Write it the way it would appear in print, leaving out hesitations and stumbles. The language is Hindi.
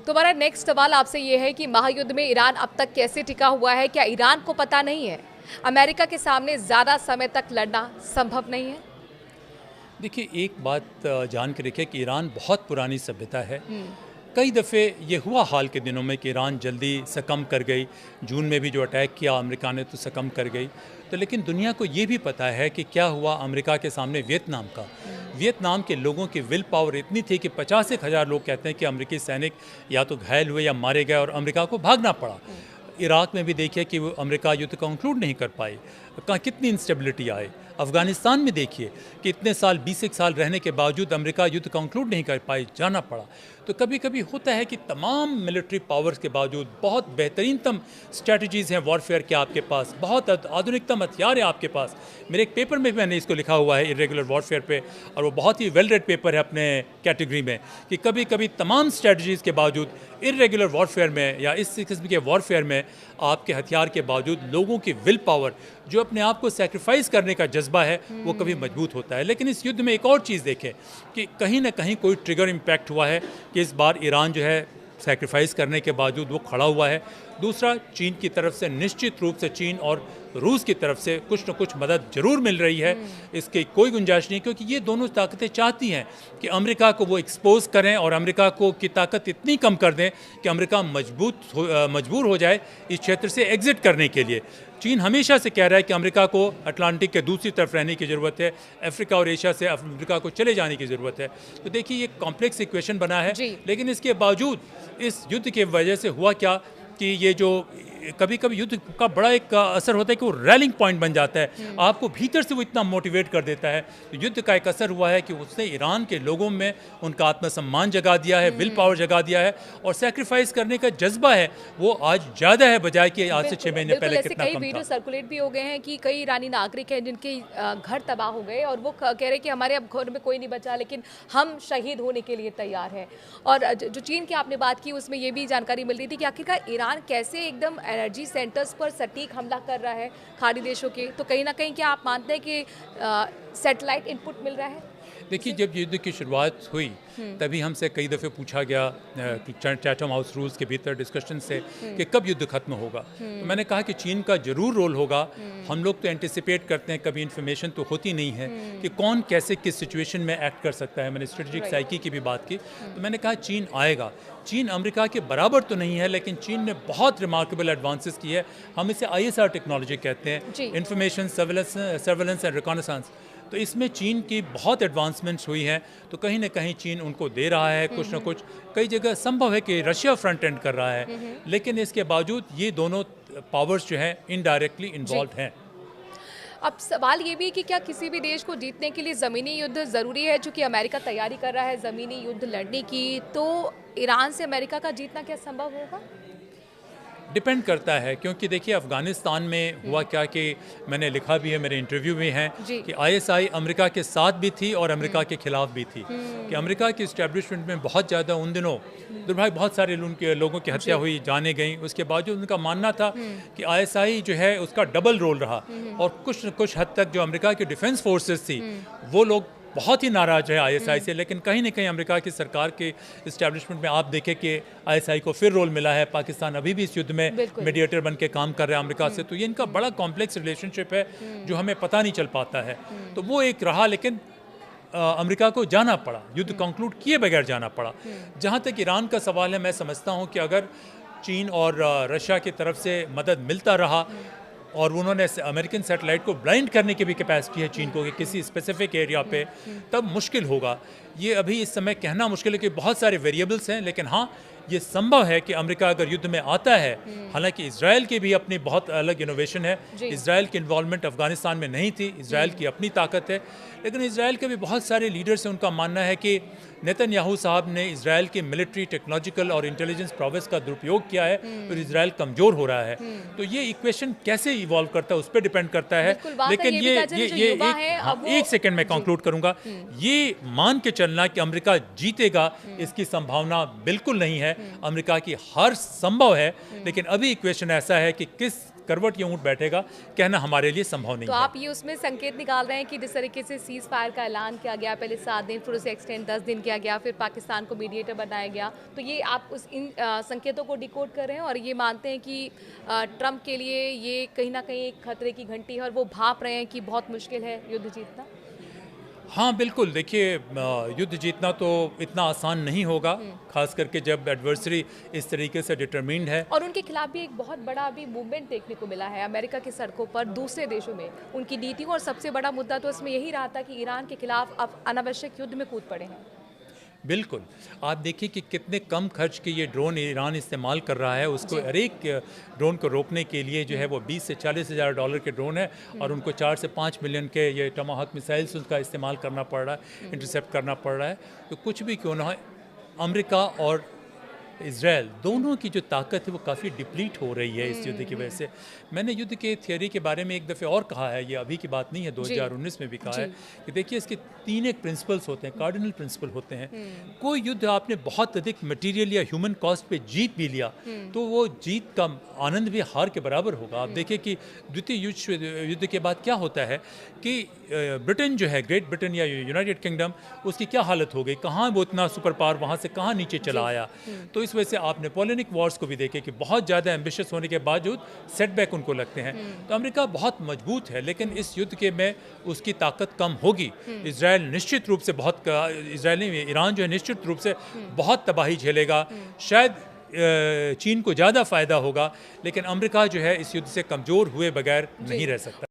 तो हमारा नेक्स्ट सवाल आपसे ये है कि महायुद्ध में ईरान अब तक कैसे टिका हुआ है? क्या ईरान को पता नहीं है अमेरिका के सामने ज़्यादा समय तक लड़ना संभव नहीं है? देखिए, एक बात जान के रखिए कि ईरान बहुत पुरानी सभ्यता है। कई दफ़े ये हुआ हाल के दिनों में कि ईरान जल्दी सकम कर गई। जून में भी जो अटैक किया अमेरिका ने तो सकम कर गई। तो लेकिन दुनिया को ये भी पता है कि क्या हुआ अमेरिका के सामने वियतनाम का। वियतनाम के लोगों की विल पावर इतनी थी कि 50,000 लोग कहते हैं कि अमेरिकी सैनिक या तो घायल हुए या मारे गए और अमेरिका को भागना पड़ा। इराक में भी देखिए कि वो अमेरिका युद्ध कंक्लूड नहीं कर पाई, कहाँ कितनी इंस्टेबिलिटी आई। अफ़गानिस्तान में देखिए कि इतने साल 20 साल रहने के बावजूद अमेरिका युद्ध कंक्लूड नहीं कर पाई, जाना पड़ा। तो कभी कभी होता है कि तमाम मिलिट्री पावर्स के बावजूद बहुत बेहतरीनतम स्ट्रेटजीज़ हैं वॉरफेयर के आपके पास, बहुत आधुनिकतम हथियार है आपके पास। मेरे एक पेपर में भी मैंने इसको लिखा हुआ है इरेगुलर वॉरफेयर पे, और वो बहुत ही वेल रेड पेपर है अपने कैटेगरी में, कि कभी कभी तमाम स्ट्रेटजीज़ के बावजूद इरेगुलर वॉरफेयर में या इस किस्म के वॉरफेयर में आपके हथियार के बावजूद लोगों की विल पावर, जो अपने आप को सेक्रीफाइस करने का जज्बा है, वो कभी मजबूत होता है। लेकिन इस युद्ध में एक और चीज़ देखें कि कहीं ना कहीं कोई ट्रिगर इम्पैक्ट हुआ है कि इस बार ईरान जो है सेक्रीफाइस करने के बावजूद वो खड़ा हुआ है। दूसरा, चीन की तरफ से निश्चित रूप से चीन और रूस की तरफ से कुछ न कुछ मदद जरूर मिल रही है, इसकी कोई गुंजाइश नहीं, क्योंकि ये दोनों ताकतें चाहती हैं कि अमेरिका को वो एक्सपोज करें और अमेरिका को की ताकत इतनी कम कर दें कि अमेरिका मजबूर हो जाए इस क्षेत्र से एग्जिट करने के लिए। चीन हमेशा से कह रहा है कि अमेरिका को अटलांटिक के दूसरी तरफ रहने की ज़रूरत है, अफ्रीका और एशिया से अमेरिका को चले जाने की ज़रूरत है। तो देखिए, ये कॉम्प्लेक्स इक्वेशन बना है। लेकिन इसके बावजूद इस युद्ध के वजह से हुआ क्या कि ये जो कभी कभी युद्ध का बड़ा एक असर होता है कि वो रैलिंग पॉइंट बन जाता है, आपको भीतर से वो इतना मोटिवेट कर देता है। तो युद्ध का एक असर हुआ है कि उसने ईरान के लोगों में उनका आत्मसम्मान जगा दिया है, विल पावर जगा दिया है, और सेक्रीफाइस करने का जज्बा है वो आज ज़्यादा है बजाय कि आज से 6 महीने पहले कितना कम था। कई वीडियो सर्कुलेट भी हो गए हैं कि कई ईरानी नागरिक हैं जिनके घर तबाह हो गए और वो कह रहे हैं कि हमारे अब घर में कोई नहीं बचा, लेकिन हम शहीद होने के लिए तैयार हैं। और जो चीन की आपने बात की उसमें ये भी जानकारी मिल रही थी कि आखिरकार ईरान कैसे एकदम एनर्जी सेंटर्स पर सटीक हमला कर रहा है खाड़ी देशों के। तो कहीं ना कहीं क्या आप मानते हैं कि सैटेलाइट इनपुट मिल रहा है? देखिए, जब युद्ध की शुरुआत हुई तभी हमसे कई दफ़े पूछा गया चैथम हाउस रूल्स के भीतर डिस्कशन से कि कब युद्ध खत्म होगा। तो मैंने कहा कि चीन का ज़रूर रोल होगा। हम लोग तो एंटिसिपेट करते हैं, कभी इन्फॉर्मेशन तो होती नहीं है कि कौन कैसे किस सिचुएशन में एक्ट कर सकता है। मैंने स्ट्रेटेजिक साइकी की भी बात की, तो मैंने कहा चीन आएगा। चीन अमेरिका के बराबर तो नहीं है, लेकिन चीन ने बहुत रिमार्केबल एडवांसेस की है। हम इसे ISR टेक्नोलॉजी कहते हैं, इंफॉर्मेशन सर्वेलेंस एंड रिकॉनेसेंस। तो इसमें चीन की बहुत एडवांसमेंट्स हुई हैं। तो कहीं ना कहीं चीन उनको दे रहा है कुछ ना कुछ। कई जगह संभव है कि रशिया फ्रंट एंड कर रहा है, लेकिन इसके बावजूद ये दोनों पावर्स जो हैं इनडायरेक्टली इन्वॉल्व हैं। अब सवाल ये भी कि क्या किसी भी देश को जीतने के लिए ज़मीनी युद्ध ज़रूरी है? चूँकि अमेरिका तैयारी कर रहा है ज़मीनी युद्ध लड़ने की, तो ईरान से अमेरिका का जीतना क्या संभव होगा? डिपेंड करता है, क्योंकि देखिए अफ़गानिस्तान में हुआ क्या कि मैंने लिखा भी है, मेरे इंटरव्यू में है कि ISI अमेरिका के साथ भी थी और अमेरिका के खिलाफ भी थी। कि अमेरिका की इस्टेब्लिशमेंट में बहुत ज़्यादा उन दिनों दुर्भाग्य बहुत सारे उनके लोगों की हत्या हुई, जाने गई। उसके बावजूद उनका मानना था कि ISI जो है उसका डबल रोल रहा, और कुछ न कुछ हद तक जो अमेरिका की डिफेंस फोर्सेस थी वो लोग बहुत ही नाराज है ISI से। लेकिन कहीं ना कहीं अमेरिका की सरकार के इस्टेब्लिशमेंट में आप देखें कि ISI को फिर रोल मिला है। पाकिस्तान अभी भी इस युद्ध में मीडिएटर बन के काम कर रहा है अमेरिका से। तो ये इनका बड़ा कॉम्प्लेक्स रिलेशनशिप है जो हमें पता नहीं चल पाता है। तो वो एक रहा, लेकिन अमेरिका को जाना पड़ा, युद्ध कंक्लूड किए बगैर जाना पड़ा। जहाँ तक ईरान का सवाल है, मैं समझता हूँ कि अगर चीन और रशिया की तरफ से मदद मिलता रहा और उन्होंने अमेरिकन सैटेलाइट को ब्लाइंड करने की भी कैपेसिटी है चीन को कि किसी स्पेसिफिक एरिया पे, तब मुश्किल होगा। ये अभी इस समय कहना मुश्किल है कि बहुत सारे वेरिएबल्स हैं, लेकिन हाँ ये संभव है कि अमेरिका अगर युद्ध में आता है। हालांकि इजराइल की भी अपनी बहुत अलग इनोवेशन है। इजराइल की इन्वॉल्वमेंट अफगानिस्तान में नहीं थी, इजराइल की अपनी ताकत है। लेकिन इजराइल के भी बहुत सारे लीडर्स हैं, उनका मानना है कि नेतन्याहू साहब ने इजराइल की मिलिट्री, टेक्नोलॉजिकल और इंटेलिजेंस प्रोवेस का दुरुपयोग किया है, फिर इजराइल कमज़ोर हो रहा है। तो ये इक्वेशन कैसे इवॉल्व करता है उस पर डिपेंड करता है। लेकिन ये एक सेकेंड में कंक्लूड करूंगा, ये मान के चलना कि अमेरिका जीतेगा, इसकी संभावना बिल्कुल नहीं है। अमेरिका की हार संभव है, लेकिन अभी इक्वेशन ऐसा है कि किस करवट ये ऊँट बैठेगा, कहना हमारे लिए संभव नहीं तो है। आप ये उसमें संकेत निकाल रहे हैं कि जिस तरीके से सीज़ फायर का ऐलान किया गया, पहले 7 दिन, फिर उसे एक्सटेंड 10 दिन किया गया, फिर पाकिस्तान को मीडिएटर बनाया गया, तो ये आप इन संकेतों को डिकोड कर रहे हैं और ये मानते हैं कि ट्रंप के लिए ये कहीं ना कहीं एक खतरे की घंटी है और वो भाप रहे हैं कि बहुत मुश्किल है युद्ध जीतना? हाँ बिल्कुल, देखिए युद्ध जीतना तो इतना आसान नहीं होगा, खास करके जब एडवर्सरी इस तरीके से डिटरमिन्ड है। और उनके खिलाफ भी एक बहुत बड़ा अभी मूवमेंट देखने को मिला है अमेरिका की सड़कों पर, दूसरे देशों में उनकी नीतियों, और सबसे बड़ा मुद्दा तो इसमें यही रहा था कि ईरान के खिलाफ अब अनावश्यक युद्ध में कूद पड़े हैं। बिल्कुल, आप देखिए कि कितने कम खर्च के ये ड्रोन ईरान इस्तेमाल कर रहा है। उसको हर एक ड्रोन को रोकने के लिए जो है वो 20 से 40 हज़ार डॉलर के ड्रोन है और उनको 4 से 5 मिलियन के ये टमाहॉक मिसाइल्स उनका इस्तेमाल करना पड़ रहा है, इंटरसेप्ट करना पड़ रहा है। तो कुछ भी क्यों ना हो, अमेरिका और इज़राइल दोनों की जो ताकत है वो काफ़ी डिप्लीट हो रही है इस युद्ध की वजह से। मैंने युद्ध के थियोरी के बारे में एक दफ़े और कहा है, ये अभी की बात नहीं है, 2019 में भी कहा है कि देखिए इसके 3 एक प्रिंसिपल्स होते हैं, कार्डिनल प्रिंसिपल होते हैं। कोई युद्ध आपने बहुत अधिक मटेरियल या ह्यूमन कॉस्ट पे जीत भी लिया तो वो जीत का आनंद भी हार के बराबर होगा। आप देखिए कि द्वितीय युद्ध के बाद क्या होता है कि ब्रिटेन जो है, ग्रेट ब्रिटेन या यूनाइटेड किंगडम, उसकी क्या हालत हो गई, कहाँ वो इतना सुपर पावर वहाँ से कहाँ नीचे चला आया। तो इस वजह से आप नेपोलियनिक वॉर्स को भी देखें कि बहुत ज़्यादा एम्बिशियस होने के बावजूद सेटबैक उनको लगते हैं। तो अमेरिका बहुत मजबूत है, लेकिन इस युद्ध के में उसकी ताकत कम होगी। इजराइल निश्चित रूप से ईरान जो है निश्चित रूप से बहुत तबाही झेलेगा। शायद चीन को ज़्यादा फ़ायदा होगा, लेकिन अमेरिका जो है इस युद्ध से कमज़ोर हुए बगैर नहीं रह सकता।